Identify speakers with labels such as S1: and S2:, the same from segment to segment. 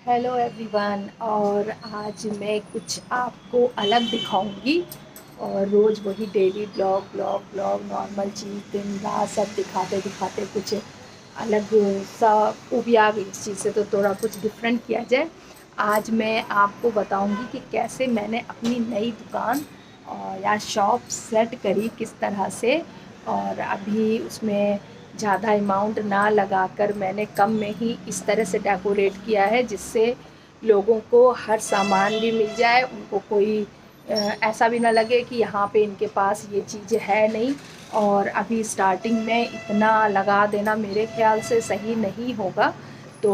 S1: Hello everyone. और आज मैं कुछ आपको अलग दिखाऊंगी। और रोज़ वही daily vlog vlog vlog normal चीज़ दिन रात सब दिखाते दिखाते कुछ अलग सा उब आ गई इस चीज़ से, तो थोड़ा कुछ डिफरेंट किया जाए। आज मैं आपको बताऊंगी कि कैसे मैंने अपनी नई दुकान या शॉप सेट करी किस तरह से। और अभी उसमें ज़्यादा अमाउंट ना लगाकर मैंने कम में ही इस तरह से डेकोरेट किया है जिससे लोगों को हर सामान भी मिल जाए, उनको कोई ऐसा भी ना लगे कि यहाँ पे इनके पास ये चीज़ है नहीं। और अभी स्टार्टिंग में इतना लगा देना मेरे ख्याल से सही नहीं होगा। तो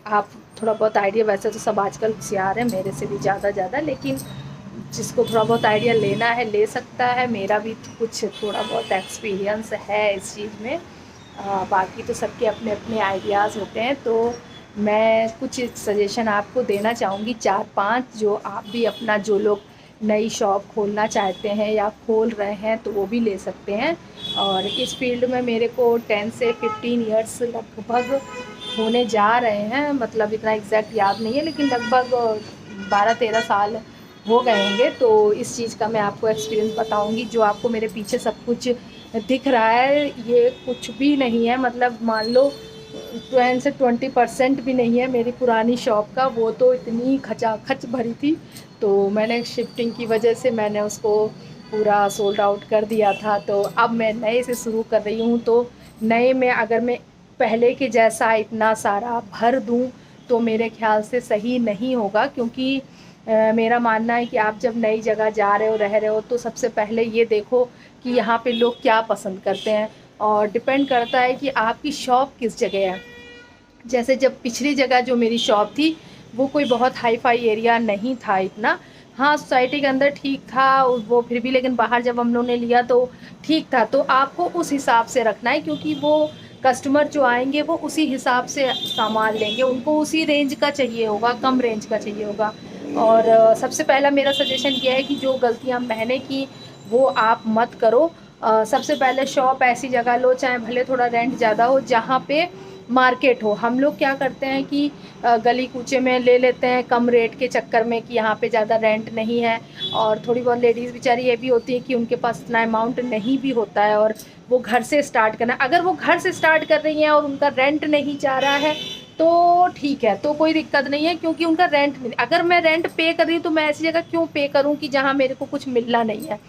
S1: आप थोड़ा बहुत आइडिया, वैसे तो सब आजकल होशियार हैं मेरे से भी ज़्यादा, लेकिन जिसको थोड़ा बहुत आइडिया लेना है ले सकता है। मेरा भी कुछ थोड़ा बहुत एक्सपीरियंस है इस चीज़ में। बाकी तो सबके अपने अपने आइडियाज़ होते हैं। तो मैं कुछ सजेशन आपको देना चाहूँगी, चार पांच, जो आप भी अपना, जो लोग नई शॉप खोलना चाहते हैं या खोल रहे हैं तो वो भी ले सकते हैं। और इस फील्ड में मेरे को 10 से 15 इयर्स लगभग होने जा रहे हैं, मतलब इतना एग्जैक्ट याद नहीं है लेकिन लगभग 12-13 साल हो गए होंगे। तो इस चीज़ का मैं आपको एक्सपीरियंस बताऊंगी। जो आपको मेरे पीछे सब कुछ दिख रहा है ये कुछ भी नहीं है, मतलब मान लो 10 से 20% भी नहीं है मेरी पुरानी शॉप का। वो तो इतनी खचाखच भरी थी, तो मैंने शिफ्टिंग की वजह से मैंने उसको पूरा सोल्ड आउट कर दिया था। तो अब मैं नए से शुरू कर रही हूँ। तो नए में अगर मैं पहले के जैसा इतना सारा भर दूँ तो मेरे ख्याल से सही नहीं होगा, क्योंकि मेरा मानना है कि आप जब नई जगह जा रहे हो, रह रहे हो, तो सबसे पहले ये देखो कि यहाँ पे लोग क्या पसंद करते हैं। और डिपेंड करता है कि आपकी शॉप किस जगह है। जैसे जब पिछली जगह जो मेरी शॉप थी वो कोई बहुत हाई फाई एरिया नहीं था इतना। हाँ, सोसाइटी के अंदर ठीक था वो फिर भी, लेकिन बाहर जब हम लोगों ने लिया तो ठीक था। तो आपको उस हिसाब से रखना है, क्योंकि वो कस्टमर जो आएंगे वो उसी हिसाब से सामान लेंगे, उनको उसी रेंज का चाहिए होगा, कम रेंज का चाहिए होगा। और सबसे पहला मेरा सजेशन ये है कि जो गलतियाँ मैंने की वो आप मत करो। सबसे पहले शॉप ऐसी जगह लो, चाहे भले थोड़ा रेंट ज़्यादा हो, जहाँ पे मार्केट हो। हम लोग क्या करते हैं कि गली कूचे में ले लेते हैं कम रेट के चक्कर में कि यहाँ पे ज़्यादा रेंट नहीं है। और थोड़ी बहुत लेडीज़ बेचारी ये भी होती है कि उनके पास इतना अमाउंट नहीं भी होता है और वो घर से स्टार्ट करना, अगर वो घर से स्टार्ट कर रही हैं और उनका रेंट नहीं जा रहा है तो ठीक है, तो कोई दिक्कत नहीं है, क्योंकि उनका रेंट नहीं। अगर मैं रेंट पे कर रही हूँ तो मैं ऐसी जगह क्यों पे करूँ कि जहाँ मेरे को कुछ मिलना नहीं है।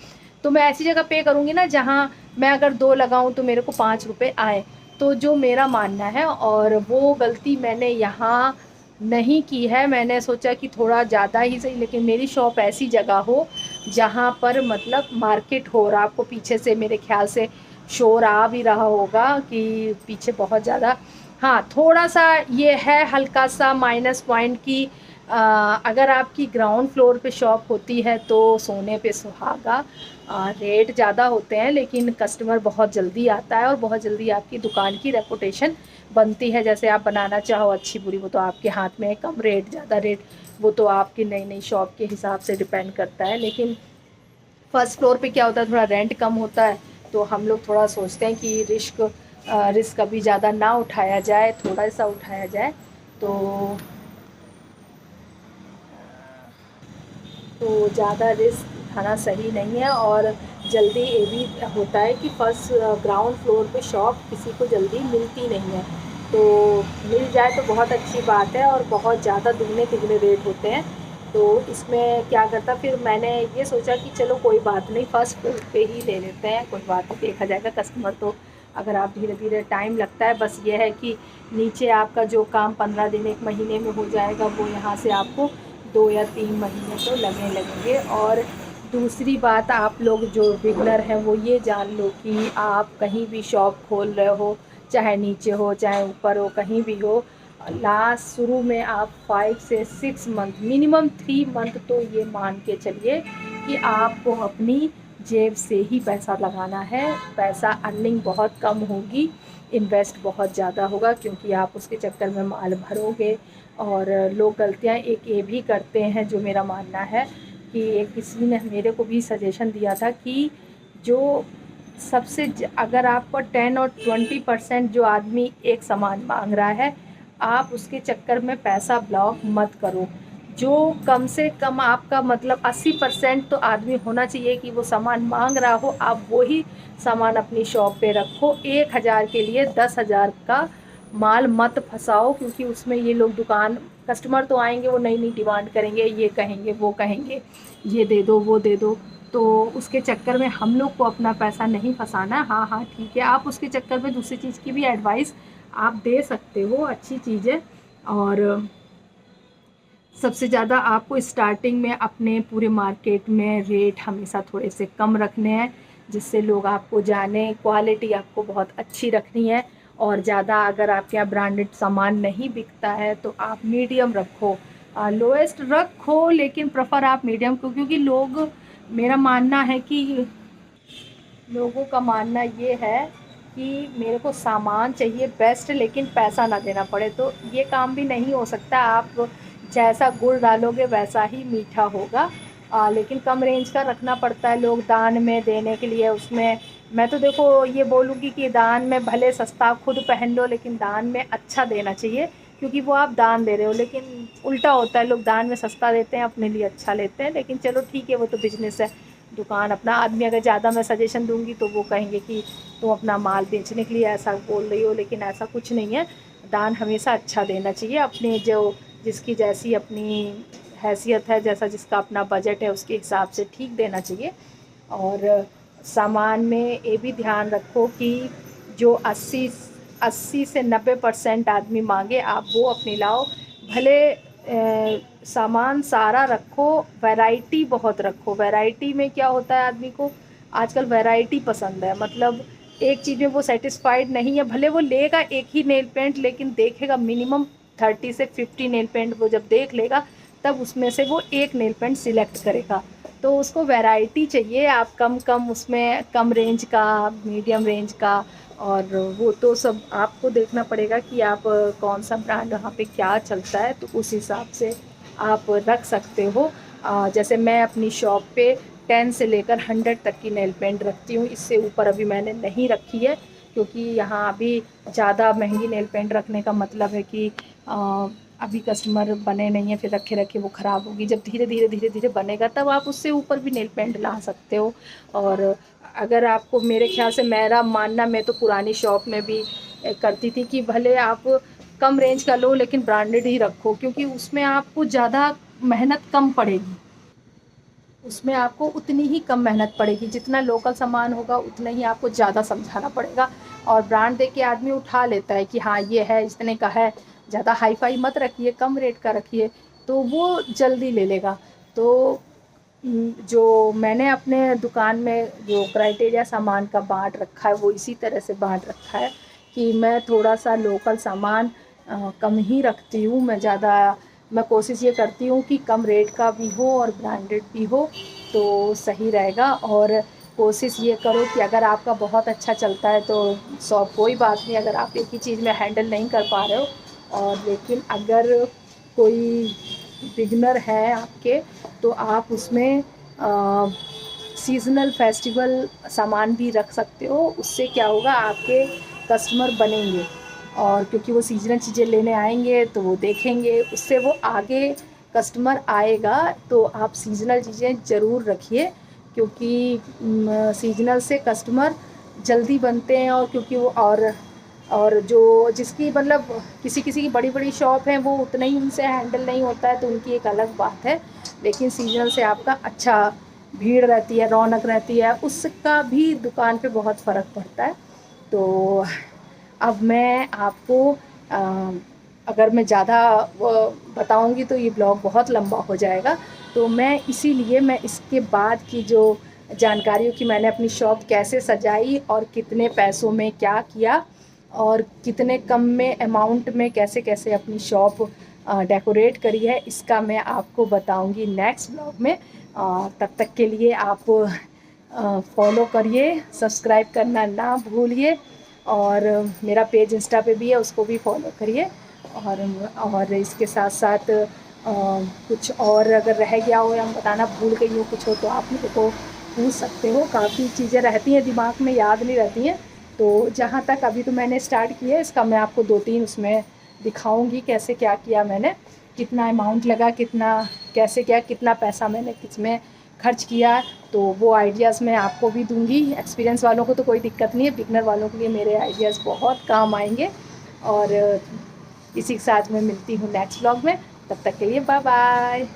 S1: तो मैं ऐसी जगह पे करूँगी ना जहाँ मैं अगर 2 लगाऊँ तो मेरे को 5 रुपए आए। तो जो मेरा मानना है, और वो गलती मैंने यहाँ नहीं की है। मैंने सोचा कि थोड़ा ज़्यादा ही सही, लेकिन मेरी शॉप ऐसी जगह हो जहाँ पर मतलब मार्केट हो। और आपको पीछे से मेरे ख्याल से शोर आ भी रहा होगा कि पीछे बहुत ज़्यादा। हाँ, थोड़ा सा ये है हल्का सा माइनस पॉइंट की अगर आपकी ग्राउंड फ्लोर पे शॉप होती है तो सोने पे सुहागा। रेट ज़्यादा होते हैं लेकिन कस्टमर बहुत जल्दी आता है और बहुत जल्दी आपकी दुकान की रेपुटेशन बनती है। जैसे आप बनाना चाहो अच्छी बुरी, वो तो आपके हाथ में है। कम रेट ज़्यादा रेट वो तो आपकी नई नई शॉप के हिसाब से डिपेंड करता है। लेकिन फर्स्ट फ्लोर पे क्या होता है, थोड़ा रेंट कम होता है, तो हम लोग थोड़ा सोचते हैं कि रिस्क अभी ज़्यादा ना उठाया जाए, थोड़ा सा उठाया जाए। तो ज़्यादा रिस्क उठाना सही नहीं है। और जल्दी ये भी होता है कि फर्स्ट ग्राउंड फ्लोर पे शॉप किसी को जल्दी मिलती नहीं है। तो मिल जाए तो बहुत अच्छी बात है, और बहुत ज़्यादा दुगने तिगने रेट होते हैं। तो इसमें क्या करता, फिर मैंने ये सोचा कि चलो कोई बात नहीं, फर्स्ट फ्लोर पे ही ले लेते हैं, कोई बात नहीं, देखा जाएगा। कस्टमर तो अगर आप धीरे धीरे, टाइम लगता है, बस ये है कि नीचे आपका जो काम 15 दिन 1 महीने में हो जाएगा वो यहाँ से आपको 2 या 3 महीने तो लगने लगेंगे। और दूसरी बात, आप लोग जो बिगनर हैं वो ये जान लो कि आप कहीं भी शॉप खोल रहे हो, चाहे नीचे हो चाहे ऊपर हो, कहीं भी हो, लास्ट शुरू में आप 5 से 6 मंथ, मिनिमम 3 मंथ तो ये मान के चलिए कि आपको अपनी जेब से ही पैसा लगाना है। पैसा अर्निंग बहुत कम होगी, इन्वेस्ट बहुत ज़्यादा होगा, क्योंकि आप उसके चक्कर में माल भरोगे। और लोग गलतियाँ एक ये भी करते हैं, जो मेरा मानना है कि एक किसी ने मेरे को भी सजेशन दिया था कि जो अगर आपको 10 और 20% जो आदमी एक सामान मांग रहा है, आप उसके चक्कर में पैसा ब्लॉक मत करो। जो कम से कम आपका मतलब 80% तो आदमी होना चाहिए कि वो सामान मांग रहा हो, आप वही सामान अपनी शॉप पे रखो। 1,000 के लिए 10,000 का माल मत फंसाओ, क्योंकि उसमें ये लोग दुकान कस्टमर तो आएंगे, वो नई नई डिमांड करेंगे, ये कहेंगे वो कहेंगे, ये दे दो वो दे दो। तो उसके चक्कर में हम लोग को अपना पैसा नहीं फंसाना है। हाँ हाँ ठीक है, आप उसके चक्कर में दूसरी चीज़ की भी एडवाइस आप दे सकते हो, अच्छी चीज़ है। और सबसे ज़्यादा आपको स्टार्टिंग में अपने पूरे मार्केट में रेट हमेशा थोड़े से कम रखने हैं, जिससे लोग आपको जाने। क्वालिटी आपको बहुत अच्छी रखनी है। और ज़्यादा अगर आपके यहाँ ब्रांडेड सामान नहीं बिकता है तो आप मीडियम रखो, लोएस्ट रखो, लेकिन प्रेफर आप मीडियम को, क्योंकि लोग, मेरा मानना है कि लोगों का मानना ये है कि मेरे को सामान चाहिए बेस्ट, लेकिन पैसा ना देना पड़े। तो ये काम भी नहीं हो सकता। आप जैसा गुड़ डालोगे वैसा ही मीठा होगा। लेकिन कम रेंज का रखना पड़ता है, लोग दान में देने के लिए। उसमें मैं तो देखो ये बोलूँगी कि दान में भले सस्ता खुद पहन लो, लेकिन दान में अच्छा देना चाहिए, क्योंकि वो आप दान दे रहे हो। लेकिन उल्टा होता है, लोग दान में सस्ता देते हैं, अपने लिए अच्छा लेते हैं। लेकिन चलो ठीक है, वो तो बिजनेस है, दुकान अपना। आदमी अगर ज़्यादा मैं सजेशन दूंगी तो वो कहेंगे कि तुम अपना माल बेचने के लिए ऐसा बोल रही हो, लेकिन ऐसा कुछ नहीं है। दान हमेशा अच्छा देना चाहिए, अपने जो जिसकी जैसी अपनी हैसियत है, जैसा जिसका अपना बजट है, उसके हिसाब से ठीक देना चाहिए। और सामान में ये भी ध्यान रखो कि जो 80 से 90% आदमी मांगे, आप वो अपनी लाओ। भले सामान सारा रखो, वैरायटी बहुत रखो। वैरायटी में क्या होता है, आदमी को आजकल वैरायटी पसंद है, मतलब एक चीज़ में वो सेटिस्फाइड नहीं है। भले वो लेगा एक ही नेल पेंट, लेकिन देखेगा मिनिमम 30 से 50 नेल पेंट। वो जब देख लेगा तब उसमें से वो एक नेल पेंट सिलेक्ट करेगा। तो उसको वैरायटी चाहिए। आप कम कम उसमें, कम रेंज का, मीडियम रेंज का, और वो तो सब आपको देखना पड़ेगा कि आप कौन सा ब्रांड वहाँ पे क्या चलता है, तो उस हिसाब से आप रख सकते हो। जैसे मैं अपनी शॉप पे 10 से लेकर 100 तक की नेल पेंट रखती हूँ। इससे ऊपर अभी मैंने नहीं रखी है, क्योंकि यहाँ अभी ज़्यादा महंगी नेल पेंट रखने का मतलब है कि अभी कस्टमर बने नहीं है, फिर रखे रखे वो ख़राब होगी। जब धीरे धीरे धीरे धीरे बनेगा तब आप उससे ऊपर भी नेल पेंट ला सकते हो। और अगर आपको, मेरे ख्याल से, मेरा मानना, मैं तो पुरानी शॉप में भी करती थी कि भले आप कम रेंज का लो, लेकिन ब्रांडेड ही रखो, क्योंकि उसमें आपको ज़्यादा मेहनत कम पड़ेगी। उसमें आपको उतनी ही कम मेहनत पड़ेगी, जितना लोकल सामान होगा उतना ही आपको ज़्यादा समझाना पड़ेगा। और ब्रांड देख के आदमी उठा लेता है कि हाँ ये है, इतने का है, ज़्यादा हाई फाई मत रखिए, कम रेट का रखिए, तो वो जल्दी ले लेगा। तो जो मैंने अपने दुकान में जो क्राइटेरिया सामान का बांट रखा है, वो इसी तरह से बांट रखा है कि मैं थोड़ा सा लोकल सामान कम ही रखती हूँ। मैं कोशिश ये करती हूँ कि कम रेट का भी हो और ब्रांडेड भी हो, तो सही रहेगा। और कोशिश ये करो कि अगर आपका बहुत अच्छा चलता है तो कोई बात नहीं, अगर आप एक ही चीज़ में हैंडल नहीं कर पा रहे हो। और लेकिन अगर कोई बिगनर है आपके, तो आप उसमें सीज़नल फेस्टिवल सामान भी रख सकते हो। उससे क्या होगा, आपके कस्टमर बनेंगे, और क्योंकि वो सीजनल चीज़ें लेने आएंगे तो वो देखेंगे, उससे वो आगे कस्टमर आएगा। तो आप सीजनल चीज़ें ज़रूर रखिए, क्योंकि सीजनल से कस्टमर जल्दी बनते हैं। और क्योंकि वो, और जो जिसकी मतलब किसी किसी की बड़ी बड़ी शॉप है, वो उतना ही उनसे हैंडल नहीं होता है, तो उनकी एक अलग बात है। लेकिन सीजनल से आपका अच्छा भीड़ रहती है, रौनक रहती है, उसका भी दुकान पे बहुत फ़र्क पड़ता है। तो अब मैं आपको अगर मैं ज़्यादा बताऊंगी तो ये ब्लॉग बहुत लंबा हो जाएगा। तो मैं इसीलिए, मैं इसके बाद की जो जानकारियों की, मैंने अपनी शॉप कैसे सजाई और कितने पैसों में क्या किया और कितने कम में अमाउंट में कैसे कैसे अपनी शॉप डेकोरेट करी है, इसका मैं आपको बताऊंगी नेक्स्ट ब्लॉग में। तब तक के लिए आप फॉलो करिए, सब्सक्राइब करना ना भूलिए, और मेरा पेज इंस्टा पे भी है, उसको भी फॉलो करिए। और इसके साथ साथ कुछ और अगर रह गया हो या बताना भूल गई हो कुछ हो, तो आप मेरे को पूछ सकते हो। काफ़ी चीज़ें रहती हैं दिमाग में, याद नहीं रहती हैं। तो जहाँ तक अभी तो मैंने स्टार्ट किया है, इसका मैं आपको 2-3 उसमें दिखाऊंगी कैसे क्या किया मैंने, कितना अमाउंट लगा, कितना कैसे क्या, कितना पैसा मैंने किसमें खर्च किया, तो वो आइडियाज़ मैं आपको भी दूंगी। एक्सपीरियंस वालों को तो कोई दिक्कत नहीं है, बिगनर वालों के लिए मेरे आइडियाज़ बहुत काम आएंगे। और इसी के साथ मैं मिलती हूँ नेक्स्ट व्लॉग में, तब तक के लिए बाय बाय।